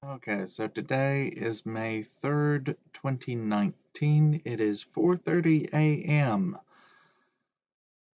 Okay, so today is May 3rd, 2019. It is 4:30 a.m.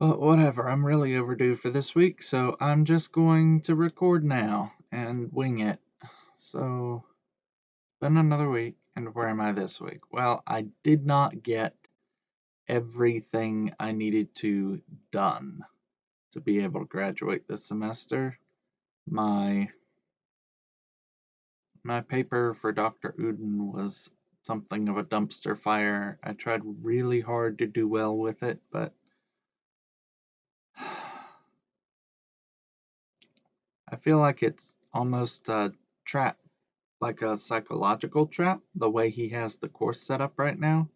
But whatever, I'm really overdue for this week, so I'm just going to record now and wing it. So, been another week, and where am I this week? Well, I did not get everything I needed to done to be able to graduate this semester. My My paper for Dr. Uden was something of a dumpster fire. I tried really hard to do well with it, but I feel like it's almost a trap, like a psychological trap, the way he has the course set up right now,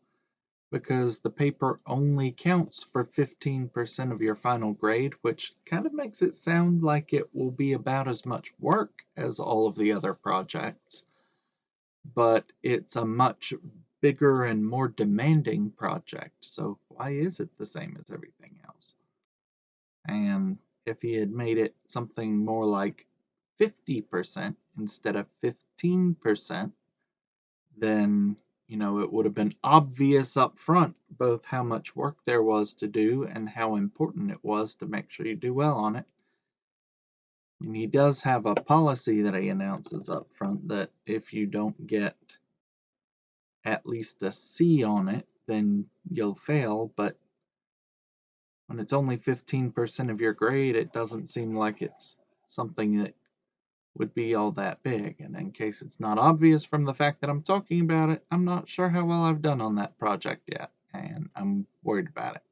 because the paper only counts for 15% of your final grade, which kind of makes it sound like it will be about as much work as all of the other projects. But it's a much bigger and more demanding project, so why is it the same as everything else? And if he had made it something more like 50% instead of 15%, then it would have been obvious up front both how much work there was to do and how important it was to make sure you do well on it. And he does have a policy that he announces up front that if you don't get at least a C on it, then you'll fail. But when it's only 15% of your grade, it doesn't seem like it's something that would be all that big. And in case it's not obvious from the fact that I'm talking about it, I'm not sure how well I've done on that project yet, and I'm worried about it.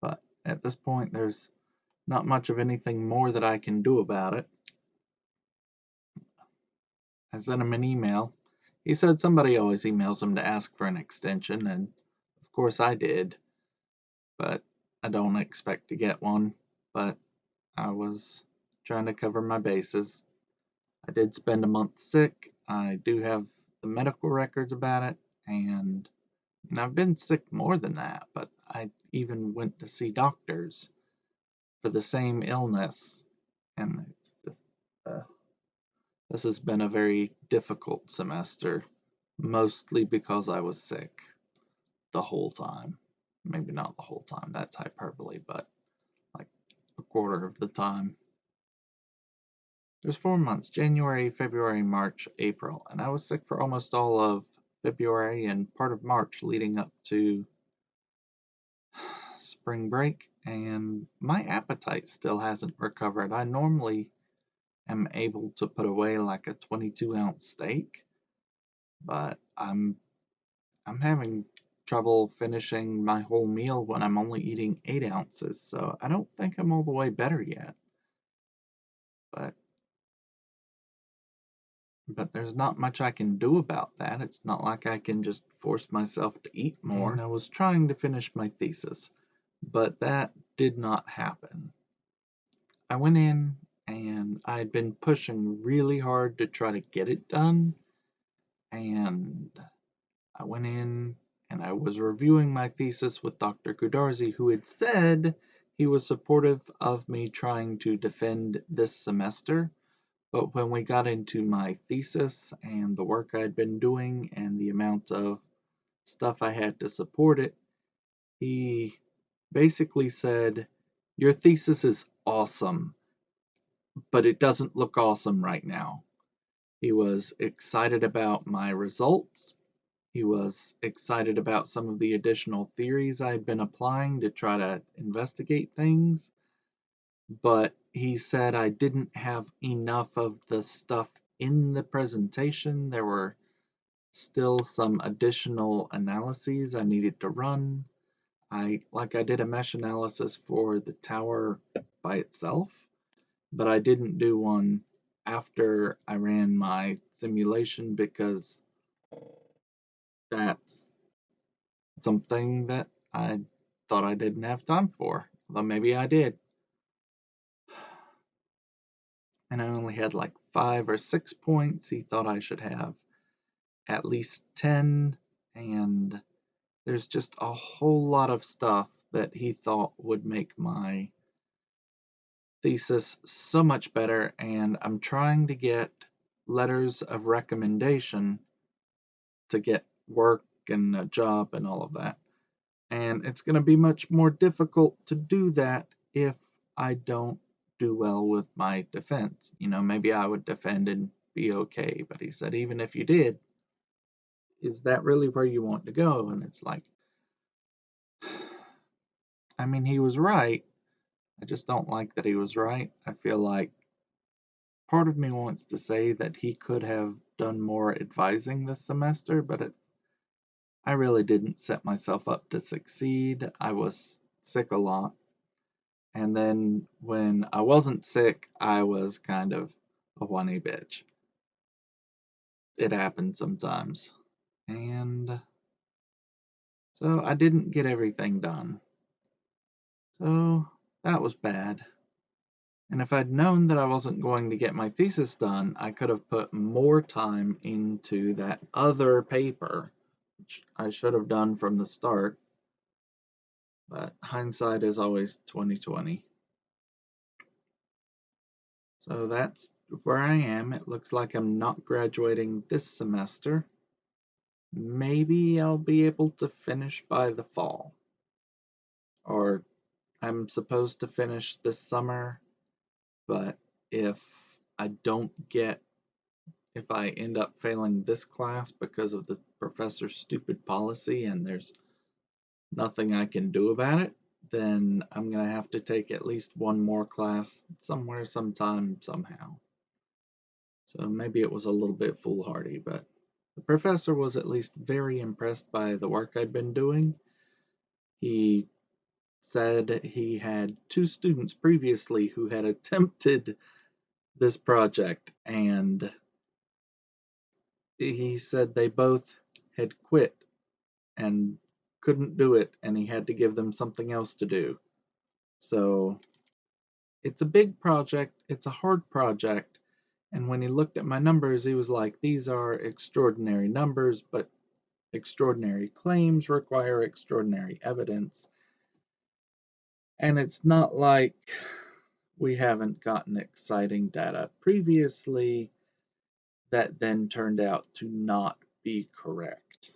But at this point, there's not much of anything more that I can do about it. I sent him an email. He said somebody always emails him to ask for an extension, and of course I did. But I don't expect to get one. But I was trying to cover my bases. I did spend a month sick. I do have the medical records about it, and I've been sick more than that, but I even went to see doctors for the same illness, and it's just uh, this has been a very difficult semester, mostly because I was sick the whole time. Maybe not the whole time, that's hyperbole, but like a quarter of the time. There's 4 months: January, February, March, April, and I was sick for almost all of February and part of March leading up to spring break, and my appetite still hasn't recovered. I normally am able to put away like a 22-ounce steak, but I'm having trouble finishing my whole meal when I'm only eating 8 ounces, so I don't think I'm all the way better yet. But But there's not much I can do about that. It's not like I can just force myself to eat more. And I was trying to finish my thesis, but that did not happen. I went in and I'd been pushing really hard to try to get it done. And I went in and I was reviewing my thesis with Dr. Kudarzi, who had said he was supportive of me trying to defend this semester. But when we got into my thesis and the work I'd been doing and the amount of stuff I had to support it, he basically said, "Your thesis is awesome, but it doesn't look awesome right now." He was excited about my results. He was excited about some of the additional theories I'd been applying to try to investigate things. But he said I didn't have enough of the stuff in the presentation. There were still some additional analyses I needed to run. I did a mesh analysis for the tower by itself, but I didn't do one after I ran my simulation because that's something that I thought I didn't have time for. Though maybe I did. And I only had like 5 or 6 points. He thought I should have at least 10. And there's just a whole lot of stuff that he thought would make my thesis so much better, and I'm trying to get letters of recommendation to get work and a job and all of that. And it's going to be much more difficult to do that if I don't do well with my defense. Maybe I would defend and be okay, but he said, even if you did, is that really where you want to go? And it's like, I mean, he was right. I just don't like that he was right. I feel like part of me wants to say that he could have done more advising this semester, but I really didn't set myself up to succeed. I was sick a lot. And then when I wasn't sick, I was kind of a whiny bitch. It happens sometimes. And so I didn't get everything done. So that was bad. And if I'd known that I wasn't going to get my thesis done, I could have put more time into that other paper, which I should have done from the start. But hindsight is always 2020. So that's where I am. It looks like I'm not graduating this semester. Maybe I'll be able to finish by the fall. Or I'm supposed to finish this summer, but if I don't get, if I end up failing this class because of the professor's stupid policy and there's nothing I can do about it, then I'm going to have to take at least one more class somewhere, sometime, somehow. So maybe it was a little bit foolhardy, but the professor was at least very impressed by the work I'd been doing. He said he had two students previously who had attempted this project, and he said they both had quit and couldn't do it, and he had to give them something else to do. So it's a big project, it's a hard project, and when he looked at my numbers, he was like, these are extraordinary numbers, but extraordinary claims require extraordinary evidence. And it's not like we haven't gotten exciting data previously that then turned out to not be correct.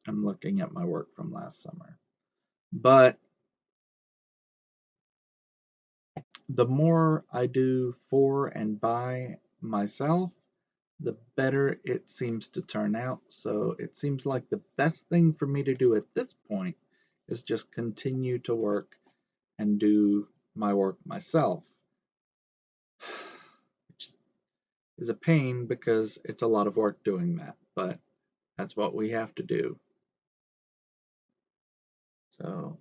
I'm looking at my work from last summer. But the more I do for and by myself, the better it seems to turn out. So it seems like the best thing for me to do at this point is just continue to work and do my work myself, which is a pain because it's a lot of work doing that, but that's what we have to do. So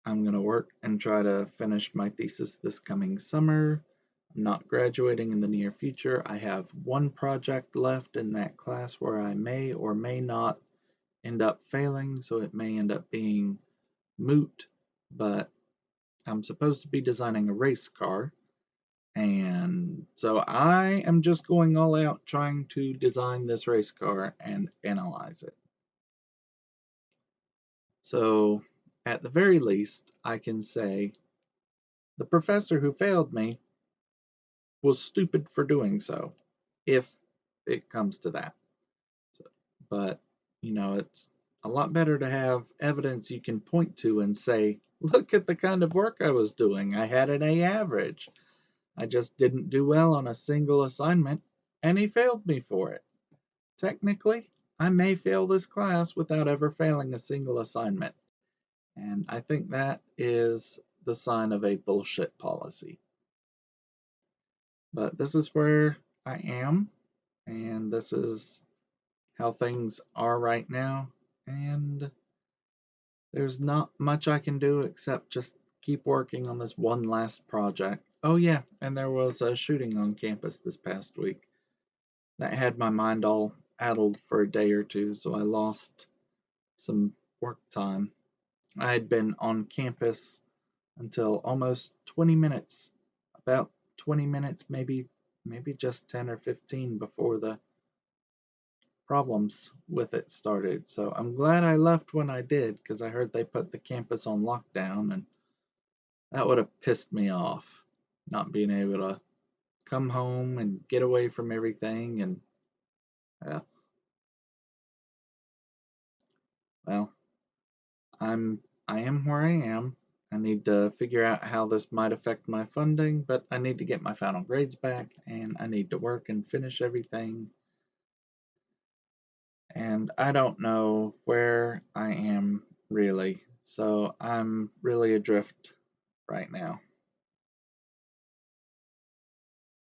I'm going to work and try to finish my thesis this coming summer. I'm not graduating in the near future. I have one project left in that class where I may or may not end up failing, so it may end up being moot, but I'm supposed to be designing a race car. And so I am just going all out trying to design this race car and analyze it. So at the very least, I can say the professor who failed me was stupid for doing so, if it comes to that. So, but, it's a lot better to have evidence you can point to and say, look at the kind of work I was doing. I had an A average. I just didn't do well on a single assignment, and he failed me for it. Technically, I may fail this class without ever failing a single assignment. And I think that is the sign of a bullshit policy. But this is where I am, and this is how things are right now. And there's not much I can do except just keep working on this one last project. Oh, yeah, and there was a shooting on campus this past week that had my mind all addled for a day or two, so I lost some work time. I had been on campus until almost 20 minutes, about 20 minutes, maybe just 10 or 15 before the problems with it started. So I'm glad I left when I did because I heard they put the campus on lockdown and that would have pissed me off. not being able to come home and get away from everything. And uh, well, I am where I am. I need to figure out how this might affect my funding, but I need to get my final grades back, and I need to work and finish everything. And I don't know where I am really, so I'm really adrift right now.